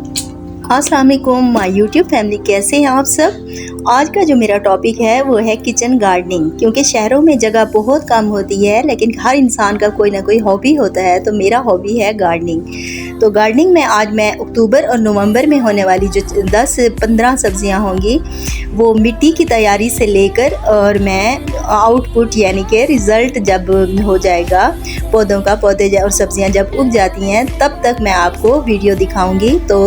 अस्सलाम वालेकुम my YouTube family, कैसे हैं आप सब। आज का जो मेरा टॉपिक है वो है किचन गार्डनिंग। क्योंकि शहरों में जगह बहुत कम होती है, लेकिन हर इंसान का कोई ना कोई हॉबी होता है, तो मेरा हॉबी है गार्डनिंग। तो गार्डनिंग में आज मैं अक्टूबर और नवंबर में होने वाली जो 10 से 15 सब्जियां होंगी, वो मिट्टी की तैयारी से लेकर और मैं आउटपुट यानी कि रिज़ल्ट जब हो जाएगा पौधों का, पौधे और सब्जियां जब उग जाती हैं, तब तक मैं आपको वीडियो दिखाऊंगी। तो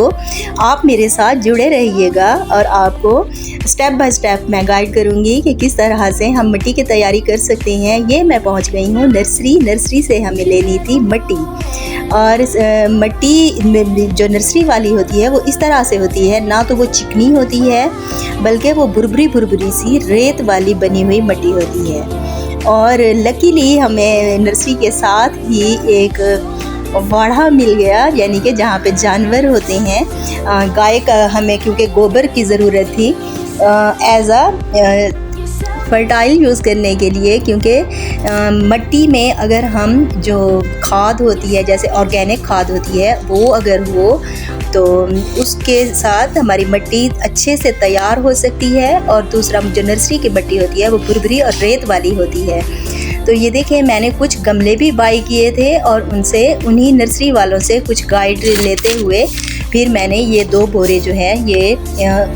आप मेरे साथ जुड़े रहिएगा और आपको स्टेप बाय स्टेप मैं गाइड करूंगी कि किस तरह से हम मिट्टी की तैयारी कर सकते हैं। ये मैं पहुंच गई हूँ नर्सरी से हमें लेनी थी मिट्टी। और मिट्टी जो नर्सरी वाली होती है वो इस तरह से होती है, ना तो वो चिकनी होती है बल्कि वो भुरभुरी सी रेत वाली बनी हुई मिट्टी होती है। और लकीली हमें नर्सरी के साथ ही एक वाड़ा मिल गया, यानी कि जहाँ पे जानवर होते हैं। गाय का हमें क्योंकि गोबर की ज़रूरत थी एज अ फर्टाइल यूज़ करने के लिए। क्योंकि मिट्टी में अगर हम जो खाद होती है, जैसे ऑर्गेनिक खाद होती है, वो अगर हो तो उसके साथ हमारी मिट्टी अच्छे से तैयार हो सकती है। और दूसरा जो नर्सरी की मिट्टी होती है वो भुरभुरी और रेत वाली होती है। तो ये देखें, मैंने कुछ गमले भी बाई किए थे और उन्हीं नर्सरी वालों से कुछ गाइड लेते हुए फिर मैंने ये 2 बोरे जो है ये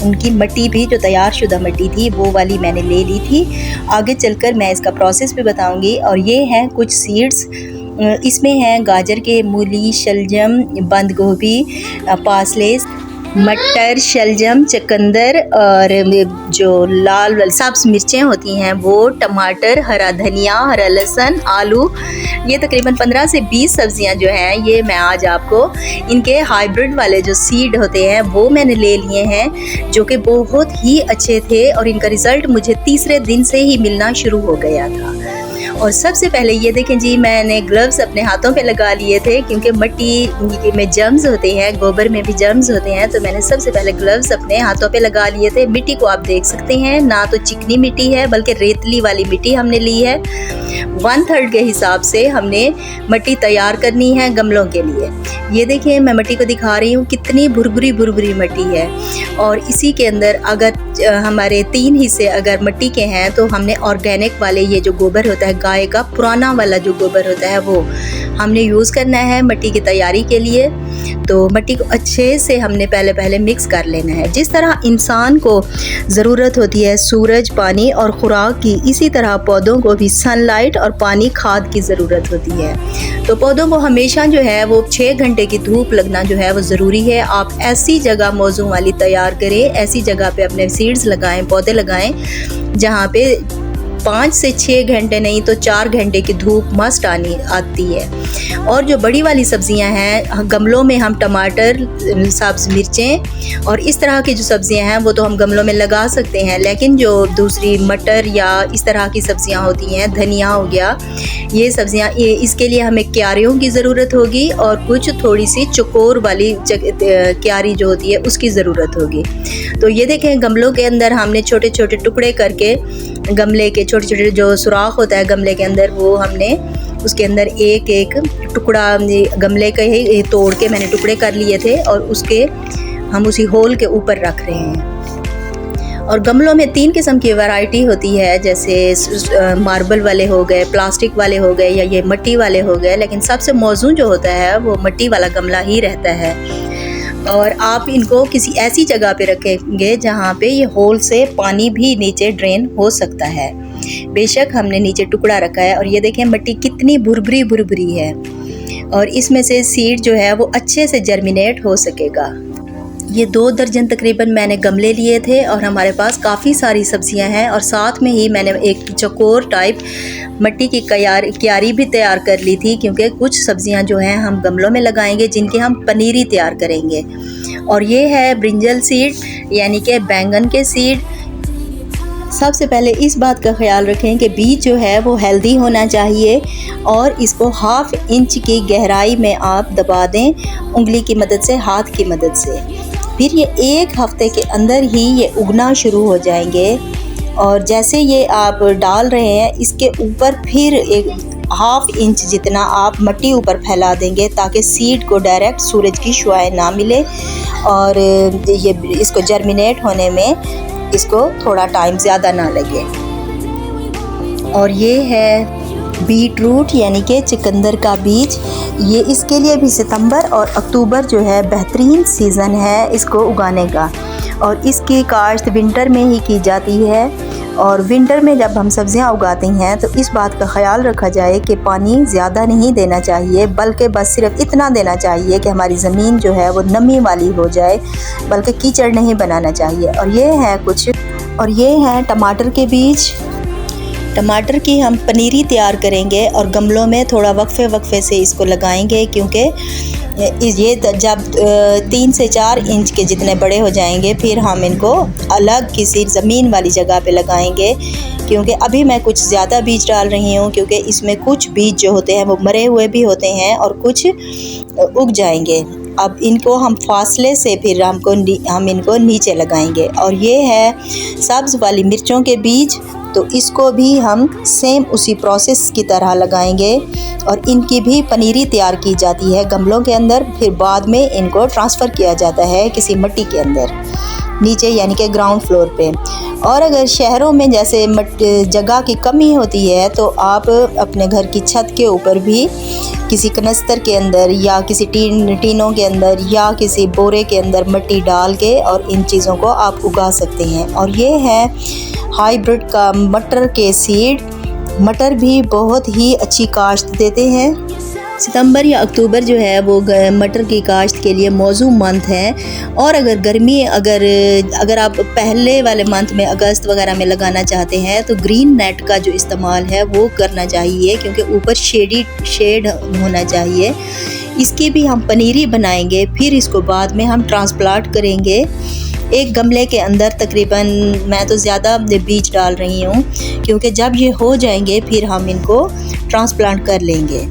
उनकी मिट्टी भी जो तैयार शुदा मिट्टी थी वो वाली मैंने ले ली थी। आगे चलकर मैं इसका प्रोसेस भी बताऊंगी। और ये हैं कुछ सीड्स, इसमें हैं गाजर के, मूली, शलजम, बंद गोभी, पासले, मटर, शलजम, चुकंदर और जो लाल सब्ज़ मिर्चें होती हैं वो, टमाटर, हरा धनिया, हरा लहसुन, आलू। ये तकरीबन 15 से 20 सब्जियां जो हैं ये मैं आज आपको इनके हाइब्रिड वाले जो सीड होते हैं वो मैंने ले लिए हैं, जो कि बहुत ही अच्छे थे और इनका रिज़ल्ट मुझे तीसरे दिन से ही मिलना शुरू हो गया था। और सबसे पहले ये देखें जी, मैंने ग्लव्स अपने हाथों पे लगा लिए थे क्योंकि मिट्टी में जर्म्स होते हैं, गोबर में भी जर्म्स होते हैं। तो मैंने सबसे पहले ग्लव्स अपने हाथों पे लगा लिए थे। मिट्टी को आप देख सकते हैं, ना तो चिकनी मिट्टी है बल्कि रेतली वाली मिट्टी हमने ली है। 1/3 के हिसाब से हमने मिट्टी तैयार करनी है गमलों के लिए। ये देखिए, मैं मिट्टी को दिखा रही हूँ कितनी भुरभुरी मिट्टी है। और इसी के अंदर अगर हमारे 3 हिस्से अगर मिट्टी के हैं तो हमने ऑर्गेनिक वाले, ये जो गोबर होता है गाय का, पुराना वाला जो गोबर होता है वो हमने यूज़ करना है मिट्टी की तैयारी के लिए। तो मिट्टी को अच्छे से हमने पहले मिक्स कर लेना है। जिस तरह इंसान को ज़रूरत होती है सूरज, पानी और खुराक की, इसी तरह पौधों को भी सनलाइट और पानी, खाद की ज़रूरत होती है। तो पौधों को हमेशा जो है वो 6 घंटे की धूप लगना जो है वो ज़रूरी है। आप ऐसी जगह मौजू वाली तैयार करें, ऐसी जगह पे अपने सीड्स लगाएं, पौधे लगाएं जहाँ पे 5 से 6 घंटे नहीं तो 4 घंटे की धूप मस्ट आती है। और जो बड़ी वाली सब्जियां हैं, गमलों में हम टमाटर, सब्ज़ मिर्चें और इस तरह की जो सब्जियां हैं वो तो हम गमलों में लगा सकते हैं। लेकिन जो दूसरी मटर या इस तरह की सब्जियां होती हैं, धनिया हो गया, ये सब्जियां, इसके लिए हमें क्यारियों की ज़रूरत होगी और कुछ थोड़ी सी चकोर वाली क्यारी जो होती है उसकी ज़रूरत होगी। तो ये देखें, गमलों के अंदर हमने छोटे छोटे टुकड़े करके, गमले के छोटे छोटे जो सुराख होता है गमले के अंदर, वो हमने उसके अंदर एक एक टुकड़ा गमले का ही तोड़ के मैंने टुकड़े कर लिए थे और उसके हम उसी होल के ऊपर रख रहे हैं। और गमलों में 3 किस्म की वैरायटी होती है, जैसे मार्बल वाले हो गए, प्लास्टिक वाले हो गए या ये मिट्टी वाले हो गए। लेकिन सबसे मौजू जो होता है वो मिट्टी वाला गमला ही रहता है। और आप इनको किसी ऐसी जगह पे रखेंगे जहाँ पे ये होल से पानी भी नीचे ड्रेन हो सकता है। बेशक हमने नीचे टुकड़ा रखा है और ये देखें मिट्टी कितनी भुरभुरी है और इसमें से सीड जो है वो अच्छे से जर्मिनेट हो सकेगा। ये 2 दर्जन तकरीबन मैंने गमले लिए थे और हमारे पास काफ़ी सारी सब्जियां हैं। और साथ में ही मैंने एक चकोर टाइप मिट्टी की क्यारी भी तैयार कर ली थी, क्योंकि कुछ सब्जियां जो हैं हम गमलों में लगाएंगे जिनकी हम पनीरी तैयार करेंगे। और ये है ब्रिंजल सीड, यानी कि बैंगन के सीड। सबसे पहले इस बात का ख्याल रखें कि बीज जो है वो हेल्दी होना चाहिए और इसको 1/2 इंच की गहराई में आप दबा दें उंगली की मदद से, हाथ की मदद से। फिर ये 1 हफ्ते के अंदर ही ये उगना शुरू हो जाएंगे। और जैसे ये आप डाल रहे हैं इसके ऊपर फिर एक हाफ इंच जितना आप मिट्टी ऊपर फैला देंगे ताकि सीड को डायरेक्ट सूरज की शुआएं ना मिले और ये इसको जर्मिनेट होने में इसको थोड़ा टाइम ज़्यादा ना लगे। और ये है बीट रूट यानी कि चुकंदर का बीज। ये इसके लिए भी सितंबर और अक्टूबर जो है बेहतरीन सीज़न है इसको उगाने का, और इसकी काश्त विंटर में ही की जाती है। और विंटर में जब हम सब्ज़ियां उगाते हैं तो इस बात का ख्याल रखा जाए कि पानी ज़्यादा नहीं देना चाहिए, बल्कि बस सिर्फ इतना देना चाहिए कि हमारी ज़मीन जो है वो नमी वाली हो जाए, बल्कि कीचड़ नहीं बनाना चाहिए। और ये हैं टमाटर के बीज। टमाटर की हम पनीरी तैयार करेंगे और गमलों में थोड़ा वक्फे से इसको लगाएंगे, क्योंकि ये जब 3 से 4 इंच के जितने बड़े हो जाएंगे फिर हम इनको अलग किसी ज़मीन वाली जगह पे लगाएंगे। क्योंकि अभी मैं कुछ ज़्यादा बीज डाल रही हूँ, क्योंकि इसमें कुछ बीज जो होते हैं वो मरे हुए भी होते हैं और कुछ उग जाएंगे। अब इनको हम फासले से फिर हम इनको नीचे लगाएंगे। और ये है सब्ज़ वाली मिर्चों के बीज, तो इसको भी हम सेम उसी प्रोसेस की तरह लगाएंगे और इनकी भी पनीरी तैयार की जाती है गमलों के अंदर, फिर बाद में इनको ट्रांसफ़र किया जाता है किसी मिट्टी के अंदर नीचे, यानी कि ग्राउंड फ्लोर पे। और अगर शहरों में जैसे जगह की कमी होती है तो आप अपने घर की छत के ऊपर भी किसी कनस्तर के अंदर या किसी टीनों के अंदर या किसी बोरे के अंदर मिट्टी डाल के और इन चीज़ों को आप उगा सकते हैं। और ये है हाइब्रिड का मटर के सीड। मटर भी बहुत ही अच्छी काश्त देते हैं। सितंबर या अक्टूबर जो है वो मटर की काश्त के लिए मौजू मंथ है। और अगर गर्मी अगर आप पहले वाले मंथ में अगस्त वगैरह में लगाना चाहते हैं तो ग्रीन नेट का जो इस्तेमाल है वो करना चाहिए, क्योंकि ऊपर शेड होना चाहिए। इसकी भी हम पनीरी बनाएंगे, फिर इसको बाद में हम ट्रांसप्लांट करेंगे एक गमले के अंदर। तकरीबन मैं तो ज़्यादा बीज डाल रही हूँ, क्योंकि जब ये हो जाएंगे फिर हम इनको ट्रांसप्लांट कर लेंगे।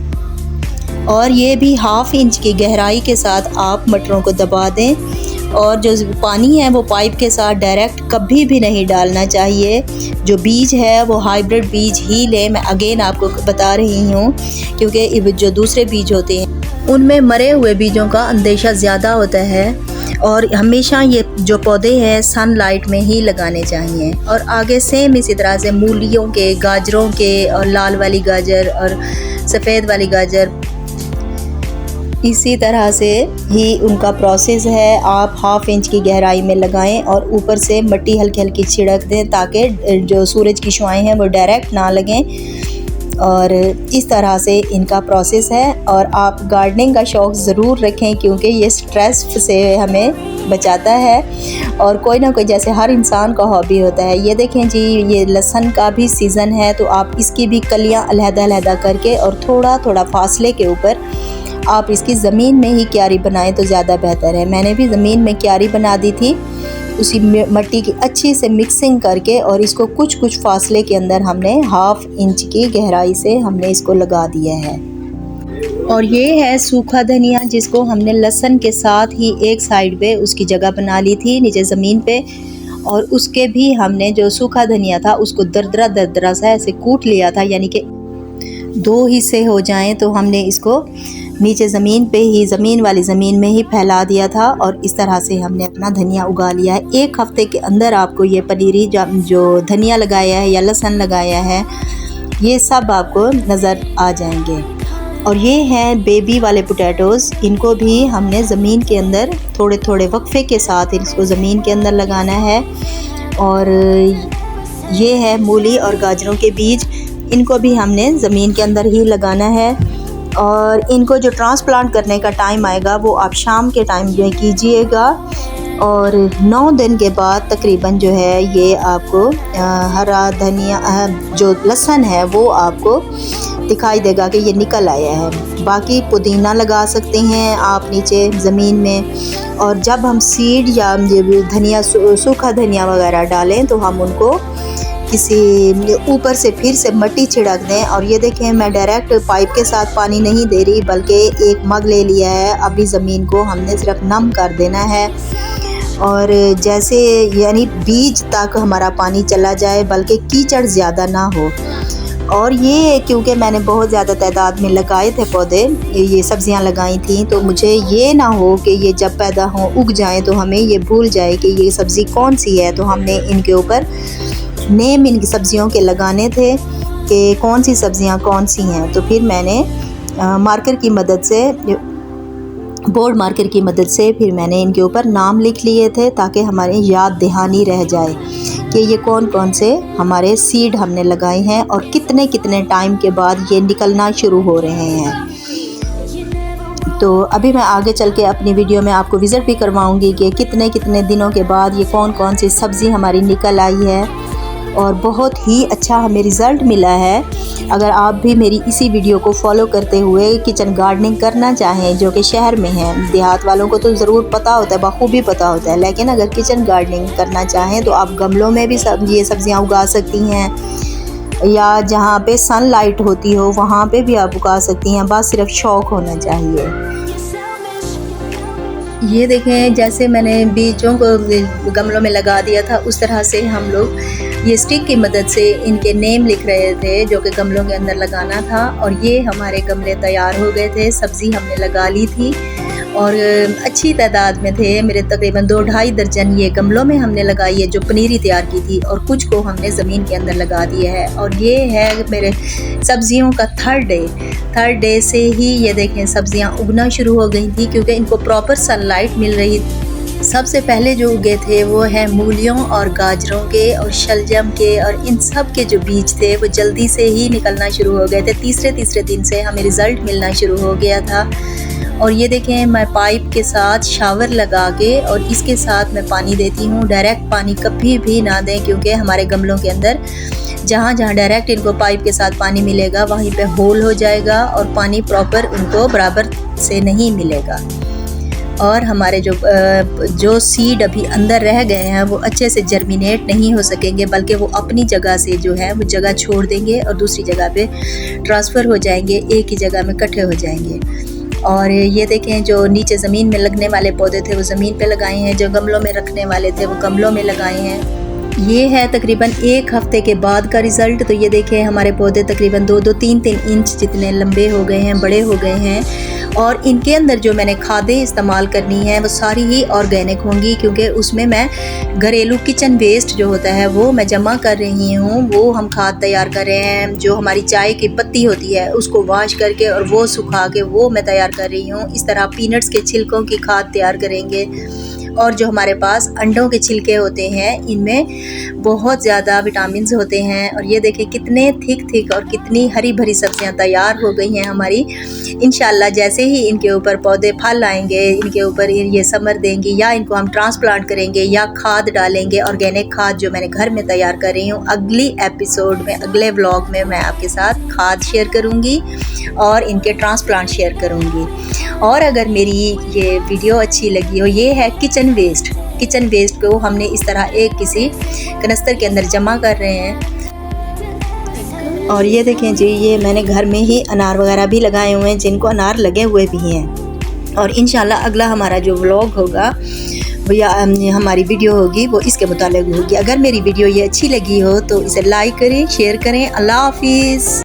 और ये भी हाफ इंच की गहराई के साथ आप मटरों को दबा दें। और जो पानी है वो पाइप के साथ डायरेक्ट कभी भी नहीं डालना चाहिए। जो बीज है वो हाइब्रिड बीज ही लें, मैं अगेन आपको बता रही हूँ, क्योंकि जो दूसरे बीज होते हैं उनमें मरे हुए बीजों का अंदेशा ज़्यादा होता है। और हमेशा ये जो पौधे हैं सनलाइट में ही लगाने चाहिए। और आगे सेम इसी तरह से मूलियों के, गाजरों के, और लाल वाली गाजर और सफ़ेद वाली गाजर, इसी तरह से ही उनका प्रोसेस है। आप हाफ इंच की गहराई में लगाएं और ऊपर से मिट्टी हल्की हल्की छिड़क दें ताकि जो सूरज की शुआएं हैं वो डायरेक्ट ना लगें। और इस तरह से इनका प्रोसेस है। और आप गार्डनिंग का शौक़ ज़रूर रखें, क्योंकि ये स्ट्रेस से हमें बचाता है। और कोई ना कोई, जैसे हर इंसान का हॉबी होता है। ये देखें जी, ये लहसुन का भी सीज़न है, तो आप इसकी भी कलियां अलहदा करके और थोड़ा थोड़ा फासले के ऊपर आप इसकी ज़मीन में ही क्यारी बनाएं तो ज़्यादा बेहतर है। मैंने भी ज़मीन में क्यारी बना दी थी, उसी मिट्टी की अच्छी से मिक्सिंग करके, और इसको कुछ फासले के अंदर हमने हाफ इंच की गहराई से हमने इसको लगा दिया है। और ये है सूखा धनिया, जिसको हमने लहसुन के साथ ही एक साइड पे उसकी जगह बना ली थी नीचे ज़मीन पे। और उसके भी हमने जो सूखा धनिया था उसको दरदरा सा ऐसे कूट लिया था, यानी कि 2 हिस्से हो जाएं, तो हमने इसको नीचे ज़मीन पे ही, ज़मीन वाली ज़मीन में ही फैला दिया था। और इस तरह से हमने अपना धनिया उगा लिया है। 1 हफ़्ते के अंदर आपको ये पनीरी जो धनिया लगाया है या लहसुन लगाया है, ये सब आपको नज़र आ जाएंगे। और ये हैं बेबी वाले पोटैटोज़। इनको भी हमने ज़मीन के अंदर थोड़े थोड़े वक्फे के साथ इसको ज़मीन के अंदर लगाना है। और ये है मूली और गाजरों के बीज, इनको भी हमने ज़मीन के अंदर ही लगाना है। और इनको जो ट्रांसप्लांट करने का टाइम आएगा वो आप शाम के टाइम में कीजिएगा। और 9 दिन के बाद तकरीबन जो है ये आपको हरा धनिया, जो लहसुन है वो आपको दिखाई देगा कि ये निकल आया है। बाकी पुदीना लगा सकते हैं आप नीचे ज़मीन में। और जब हम सीड या धनिया, सूखा धनिया वगैरह डालें तो हम उनको किसी ऊपर से फिर से मिट्टी छिड़क दें। और ये देखें, मैं डायरेक्ट पाइप के साथ पानी नहीं दे रही, बल्कि एक मग ले लिया है। अभी ज़मीन को हमने सिर्फ नम कर देना है, और जैसे यानी बीज तक हमारा पानी चला जाए, बल्कि कीचड़ ज़्यादा ना हो। और ये क्योंकि मैंने बहुत ज़्यादा तादाद में लगाए थे पौधे, ये सब्ज़ियां लगाई थी, तो मुझे ये ना हो कि ये जब पैदा हो उग जाएं तो हमें ये भूल जाए कि ये सब्ज़ी कौन सी है। तो हमने इनके ऊपर नेम इन सब्ज़ियों के लगाने थे कि कौन सी सब्ज़ियां कौन सी हैं। तो फिर मैंने मार्कर की मदद से, बोर्ड मार्कर की मदद से फिर मैंने इनके ऊपर नाम लिख लिए थे ताकि हमारे याद दहानी रह जाए कि ये कौन कौन से हमारे सीड हमने लगाए हैं और कितने कितने टाइम के बाद ये निकलना शुरू हो रहे हैं। तो अभी मैं आगे चल के अपनी वीडियो में आपको विज़िट भी करवाऊंगी कि कितने कितने दिनों के बाद ये कौन कौन सी सब्ज़ी हमारी निकल आई है, और बहुत ही अच्छा हमें रिज़ल्ट मिला है। अगर आप भी मेरी इसी वीडियो को फॉलो करते हुए किचन गार्डनिंग करना चाहें, जो कि शहर में है, देहात वालों को तो ज़रूर पता होता है, बखूबी पता होता है, लेकिन अगर किचन गार्डनिंग करना चाहें तो आप गमलों में भी ये सब्ज़ियाँ उगा सकती हैं, या जहाँ पे सनलाइट होती हो वहाँ पे भी आप उगा सकती हैं, बस सिर्फ शौक़ होना चाहिए। ये देखें, जैसे मैंने बीजों को गमलों में लगा दिया था, उस तरह से हम लोग ये स्टिक की मदद से इनके नेम लिख रहे थे जो कि गमलों के अंदर लगाना था। और ये हमारे गमले तैयार हो गए थे, सब्ज़ी हमने लगा ली थी और अच्छी तादाद में थे। मेरे तकरीबन 2-2.5 दर्जन ये गमलों में हमने लगाई है जो पनीरी तैयार की थी, और कुछ को हमने ज़मीन के अंदर लगा दिया है। और ये है मेरे सब्ज़ियों का थर्ड डे से ही ये देखें सब्ज़ियां उगना शुरू हो गई थी, क्योंकि इनको प्रॉपर सनलाइट मिल रही। सबसे पहले जो उगे थे वो है मूलियों और गाजरों के और शलजम के, और इन सब के जो बीज थे वो जल्दी से ही निकलना शुरू हो गए थे। तीसरे दिन से हमें रिज़ल्ट मिलना शुरू हो गया था। और ये देखें, मैं पाइप के साथ शावर लगा के और इसके साथ मैं पानी देती हूँ। डायरेक्ट पानी कभी भी ना दें, क्योंकि हमारे गमलों के अंदर जहाँ जहाँ डायरेक्ट इनको पाइप के साथ पानी मिलेगा वहीं पे होल हो जाएगा और पानी प्रॉपर उनको बराबर से नहीं मिलेगा। और हमारे जो सीड अभी अंदर रह गए हैं वो अच्छे से जर्मिनेट नहीं हो सकेंगे, बल्कि वो अपनी जगह से जो है वो जगह छोड़ देंगे और दूसरी जगह पे ट्रांसफ़र हो जाएंगे, एक ही जगह में इकट्ठे हो जाएंगे। और ये देखें, जो नीचे ज़मीन में लगने वाले पौधे थे वो ज़मीन पे लगाए हैं, जो गमलों में रखने वाले थे वो गमलों में लगाए हैं। ये है तकरीबन 1 हफ़्ते के बाद का रिज़ल्ट। तो ये देखें, हमारे पौधे तकरीबन 2-2, 3-3 इंच जितने लंबे हो गए हैं, बड़े हो गए हैं। और इनके अंदर जो मैंने खादें इस्तेमाल करनी है वो सारी ही ऑर्गेनिक होंगी, क्योंकि उसमें मैं घरेलू किचन वेस्ट जो होता है वो मैं जमा कर रही हूँ। वो हम खाद तैयार कर रहे हैं। जो हमारी चाय की पत्ती होती है उसको वॉश करके और वो सुखा के वो मैं तैयार कर रही हूँ। इस तरह पीनट्स के छिलकों की खाद तैयार करेंगे। और जो हमारे पास अंडों के छिलके होते हैं, इनमें बहुत ज़्यादा विटामिन्स होते हैं। और ये देखें कितने थिक और कितनी हरी भरी सब्जियां तैयार हो गई हैं हमारी। इंशाल्लाह जैसे ही इनके ऊपर पौधे फल आएंगे, इनके ऊपर ये समर देंगी, या इनको हम ट्रांसप्लांट करेंगे या खाद डालेंगे, ऑर्गेनिक खाद जो मैंने घर में तैयार कर रही हूँ। अगली एपिसोड में, अगले व्लॉग में मैं आपके साथ खाद शेयर करूँगी और इनके ट्रांसप्लांट शेयर करूँगी। और अगर मेरी ये वीडियो अच्छी लगी हो, ये है किचन वेस्ट को हमने इस तरह एक किसी कनस्तर के अंदर जमा कर रहे हैं। और ये देखें जी, ये मैंने घर में ही अनार वगैरह भी लगाए हुए हैं, जिनको अनार लगे हुए भी हैं। और इंशाल्लाह अगला हमारा जो व्लॉग होगा या हमारी वीडियो होगी वो इसके मुतालिक होगी। अगर मेरी वीडियो ये अच्छी लगी हो तो इसे लाइक करें, शेयर करें। अल्लाह हाफिज़।